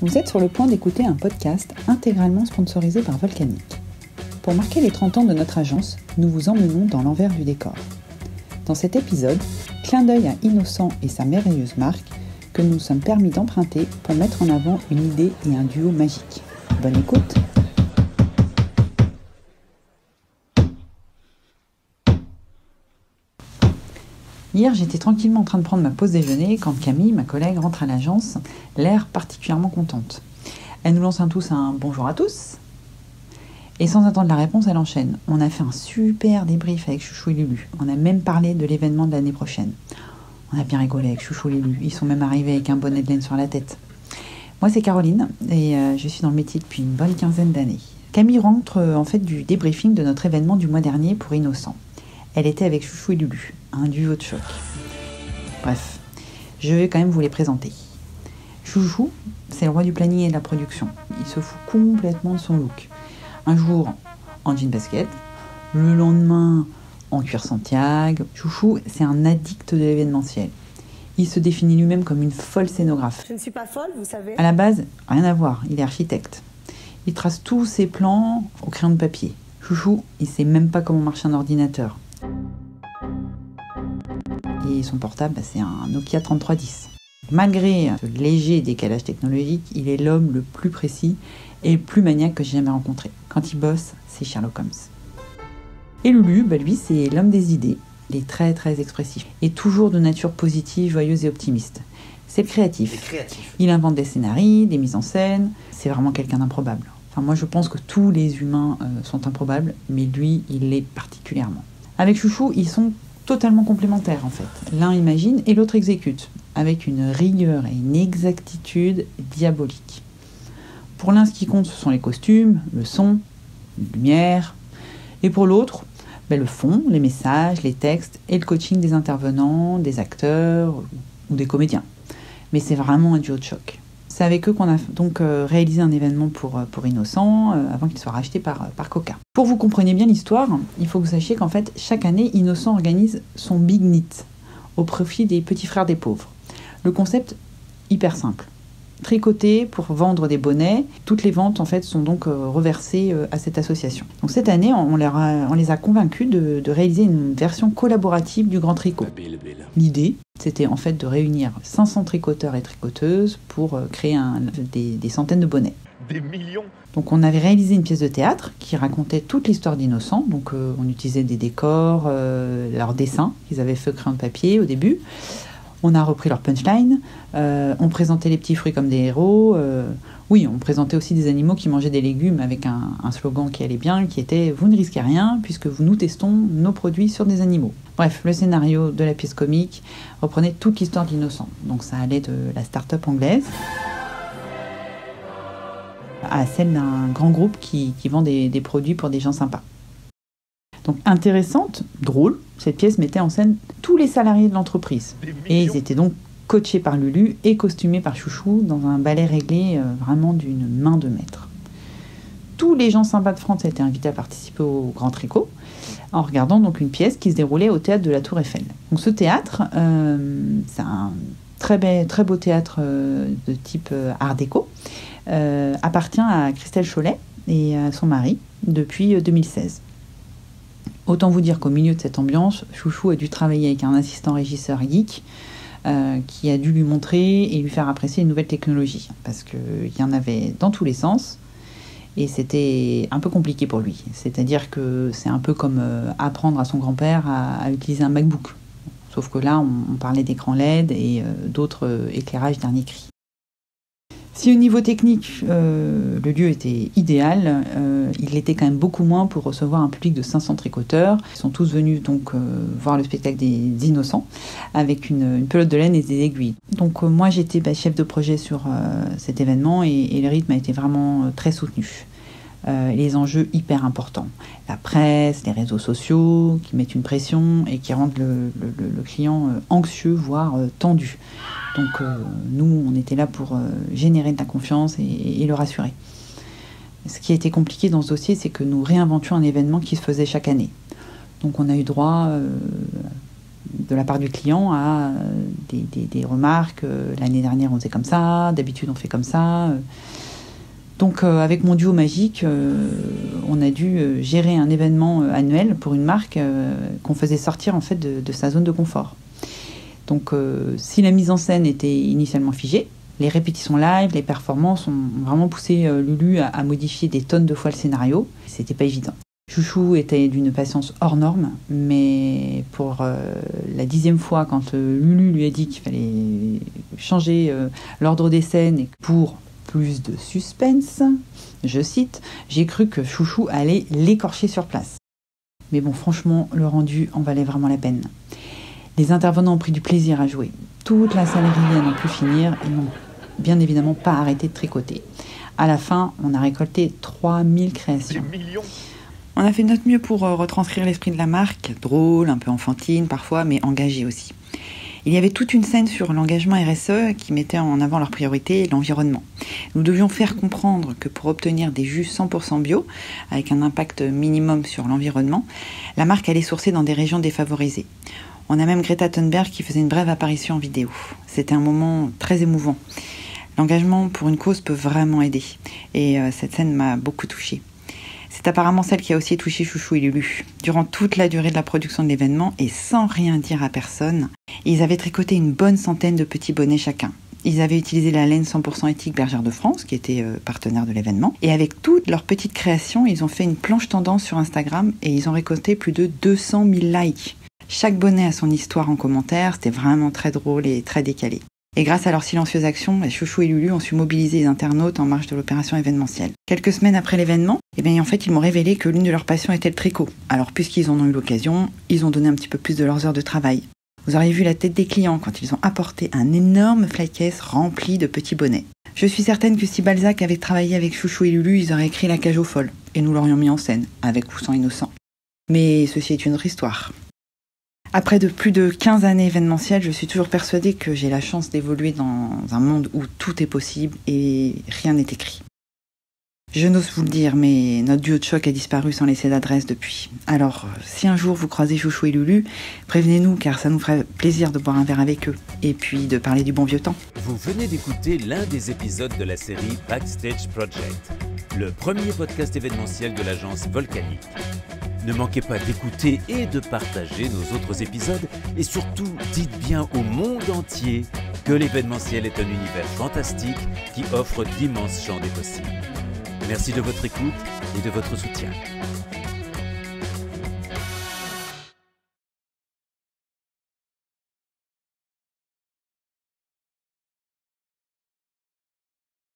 Vous êtes sur le point d'écouter un podcast intégralement sponsorisé par Volcanic. Pour marquer les 30 ans de notre agence, nous vous emmenons dans l'envers du décor. Dans cet épisode, clin d'œil à Innocent et sa merveilleuse marque que nous nous sommes permis d'emprunter pour mettre en avant une idée et un duo magique. Bonne écoute! Hier, j'étais tranquillement en train de prendre ma pause déjeuner quand Camille, ma collègue, rentre à l'agence, l'air particulièrement contente. Elle nous lance tous un « bonjour à tous ». Et sans attendre la réponse, elle enchaîne. On a fait un super débrief avec Chouchou et Lulu. On a même parlé de l'événement de l'année prochaine. On a bien rigolé avec Chouchou et Lulu. Ils sont même arrivés avec un bonnet de laine sur la tête. Moi, c'est Caroline et je suis dans le métier depuis une bonne quinzaine d'années. Camille rentre en fait du débriefing de notre événement du mois dernier pour Innocent. Elle était avec Chouchou et Lulu, un duo de choc. Bref, je vais quand même vous les présenter. Chouchou, c'est le roi du planning et de la production. Il se fout complètement de son look. Un jour, en jean basket, le lendemain, en cuir Santiago. Chouchou, c'est un addict de l'événementiel. Il se définit lui-même comme une folle scénographe. Je ne suis pas folle, vous savez. À la base, rien à voir, il est architecte. Il trace tous ses plans au crayon de papier. Chouchou, il sait même pas comment marche un ordinateur. Et son portable, c'est un Nokia 3310. Malgré ce léger décalage technologique, il est l'homme le plus précis et le plus maniaque que j'ai jamais rencontré. Quand il bosse, c'est Sherlock Holmes. Et Lulu, lui, c'est l'homme des idées. Il est très très expressif et toujours de nature positive, joyeuse et optimiste. C'est le créatif. Il invente des scénarios, des mises en scène. C'est vraiment quelqu'un d'improbable. Enfin, moi, je pense que tous les humains sont improbables, mais lui, il l'est particulièrement. Avec Chouchou, ils sont totalement complémentaires en fait. L'un imagine et l'autre exécute, avec une rigueur et une exactitude diabolique. Pour l'un, ce qui compte, ce sont les costumes, le son, la lumière. Et pour l'autre, le fond, les messages, les textes et le coaching des intervenants, des acteurs ou des comédiens. Mais c'est vraiment un duo de choc. C'est avec eux qu'on a donc réalisé un événement pour Innocent avant qu'il soit racheté par Coca. Pour que vous compreniez bien l'histoire, il faut que vous sachiez qu'en fait, chaque année, Innocent organise son Big Knit au profit des petits frères des pauvres. Le concept, hyper simple. Tricoter pour vendre des bonnets. Toutes les ventes en fait sont donc reversées à cette association. Donc cette année, on les a convaincus de réaliser une version collaborative du Grand Tricot. L'idée, c'était en fait de réunir 500 tricoteurs et tricoteuses pour créer des centaines de bonnets. Des millions. Donc on avait réalisé une pièce de théâtre qui racontait toute l'histoire d'Innocent. Donc on utilisait des décors, leurs dessins qu'ils avaient fait au crayon de papier au début. On a repris leur punchline, on présentait les petits fruits comme des héros. On présentait aussi des animaux qui mangeaient des légumes avec un slogan qui allait bien, qui était « Vous ne risquez rien puisque nous testons nos produits sur des animaux ». Bref, le scénario de la pièce comique reprenait toute l'histoire d'Innocent. Donc ça allait de la start-up anglaise à celle d'un grand groupe qui vend des produits pour des gens sympas. Donc intéressante, drôle, cette pièce mettait en scène tous les salariés de l'entreprise. Et ils étaient donc coachés par Lulu et costumés par Chouchou dans un ballet réglé vraiment d'une main de maître. Tous les gens sympas de France étaient invités à participer au Grand Tricot en regardant donc une pièce qui se déroulait au théâtre de la Tour Eiffel. Donc ce théâtre, c'est un très beau théâtre de type art déco, appartient à Christelle Chollet et à son mari depuis 2016. Autant vous dire qu'au milieu de cette ambiance, Chouchou a dû travailler avec un assistant régisseur geek qui a dû lui montrer et lui faire apprécier les nouvelles technologies. Parce qu'il y en avait dans tous les sens et c'était un peu compliqué pour lui. C'est-à-dire que c'est un peu comme apprendre à son grand-père à utiliser un MacBook. Sauf que là, on parlait d'écran LED et d'autres éclairages dernier cri. Si au niveau technique, le lieu était idéal, il l'était quand même beaucoup moins pour recevoir un public de 500 tricoteurs. Ils sont tous venus donc voir le spectacle des Innocents avec une pelote de laine et des aiguilles. Donc moi j'étais chef de projet sur cet événement et le rythme a été vraiment très soutenu. Les enjeux hyper importants. La presse, les réseaux sociaux qui mettent une pression et qui rendent le client anxieux, voire tendu. Donc nous, on était là pour générer de la confiance et le rassurer. Ce qui a été compliqué dans ce dossier, c'est que nous réinventions un événement qui se faisait chaque année. Donc on a eu droit de la part du client à des remarques. L'année dernière, on faisait comme ça, d'habitude, on fait comme ça. Donc, avec mon duo magique, on a dû gérer un événement annuel pour une marque qu'on faisait sortir en fait de sa zone de confort. Donc, si la mise en scène était initialement figée, les répétitions live, les performances ont vraiment poussé Lulu à modifier des tonnes de fois le scénario. C'était pas évident. Chouchou était d'une patience hors norme, mais pour la 10e fois, quand Lulu lui a dit qu'il fallait changer l'ordre des scènes et pour plus de suspense, je cite, j'ai cru que Chouchou allait l'écorcher sur place. Mais bon, franchement, le rendu en valait vraiment la peine. Les intervenants ont pris du plaisir à jouer. Toute la salle riait à n'en plus finir et n'ont bien évidemment pas arrêté de tricoter. À la fin, on a récolté 3000 créations. On a fait de notre mieux pour retranscrire l'esprit de la marque, drôle, un peu enfantine parfois, mais engagée aussi. Il y avait toute une scène sur l'engagement RSE qui mettait en avant leur priorité, l'environnement. Nous devions faire comprendre que pour obtenir des jus 100% bio, avec un impact minimum sur l'environnement, la marque allait sourcer dans des régions défavorisées. On a même Greta Thunberg qui faisait une brève apparition en vidéo. C'était un moment très émouvant. L'engagement pour une cause peut vraiment aider. Et cette scène m'a beaucoup touchée. C'est apparemment celle qui a aussi touché Chouchou et Lulu. Durant toute la durée de la production de l'événement, et sans rien dire à personne, ils avaient tricoté une bonne centaine de petits bonnets chacun. Ils avaient utilisé la laine 100% éthique Bergère de France, qui était partenaire de l'événement. Et avec toutes leurs petites créations, ils ont fait une planche tendance sur Instagram et ils ont récolté plus de 200 000 likes. Chaque bonnet a son histoire en commentaire, c'était vraiment très drôle et très décalé. Et grâce à leur silencieuse action, Chouchou et Lulu ont su mobiliser les internautes en marge de l'opération événementielle. Quelques semaines après l'événement, en fait, ils m'ont révélé que l'une de leurs passions était le tricot. Alors, puisqu'ils en ont eu l'occasion, ils ont donné un petit peu plus de leurs heures de travail. Vous auriez vu la tête des clients quand ils ont apporté un énorme flycase rempli de petits bonnets. Je suis certaine que si Balzac avait travaillé avec Chouchou et Lulu, ils auraient écrit La Cage aux folles, et nous l'aurions mis en scène, avec ou sans innocent. Mais ceci est une autre histoire. Après de plus de 15 années événementielles, je suis toujours persuadée que j'ai la chance d'évoluer dans un monde où tout est possible et rien n'est écrit. Je n'ose vous le dire, mais notre duo de choc a disparu sans laisser d'adresse depuis. Alors, si un jour vous croisez Chouchou et Lulu, prévenez-nous car ça nous ferait plaisir de boire un verre avec eux et puis de parler du bon vieux temps. Vous venez d'écouter l'un des épisodes de la série Backstage Project, le premier podcast événementiel de l'agence Volcanique. Ne manquez pas d'écouter et de partager nos autres épisodes et surtout dites bien au monde entier que l'événementiel est un univers fantastique qui offre d'immenses champs des possibles. Merci de votre écoute et de votre soutien.